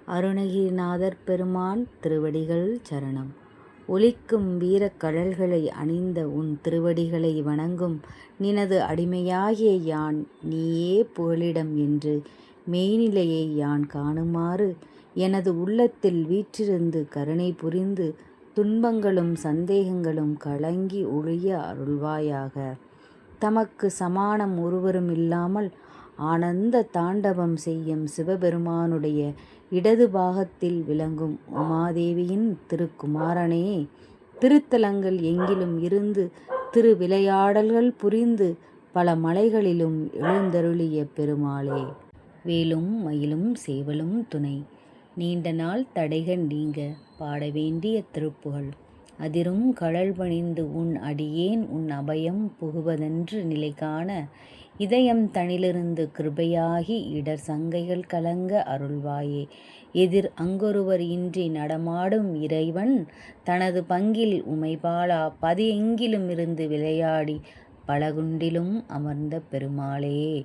அருணகிரிநாதர் பெருமான் திருவடிகள் சரணம். ஒலிக்கும் வீரக் கழல்களை அணிந்த உன் திருவடிகளை வணங்கும் நினது அடிமையாகிய யான் நீயே புகலிடம் என்று மெய்நிலையை யான் காணுமாறு எனது உள்ளத்தில் வீற்றிருந்து கருணை புரிந்து துன்பங்களும் சந்தேகங்களும் கலங்கி ஒழிய அருள்வாயாக. தமக்கு சமானம் ஒருவரும் இல்லாமல் ஆனந்த தாண்டவம் செய்யும் சிவபெருமானுடைய இடது பாகத்தில் விளங்கும் உமாதேவியின் திருக்குமாரனே, திருத்தலங்கள் எங்கிலும் இருந்து திருவிளையாடல்கள் புரிந்து பல மலைகளிலும் எழுந்தருளிய பெருமாளே, வேலும் மயிலும் சேவலும் துணை, நீண்ட நாள் தடைகள் நீங்க பாட வேண்டிய திருப்புகழ், அதிரும் கழல் பணிந்து உன் அடியேன் உன் அபயம் புகுவதென்று நிலை காண இதயம் தனிலிருந்து கிருபையாகி இடர் சங்கைகள் கலங்க அருள்வாயே. எதிர் அங்கொருவர் இன்றி நடமாடும் இறைவன் தனது பங்கில் உமைபாலா பதி எங்கிலும் இருந்து விளையாடி பலகுண்டிலும் அமர்ந்த பெருமாளே,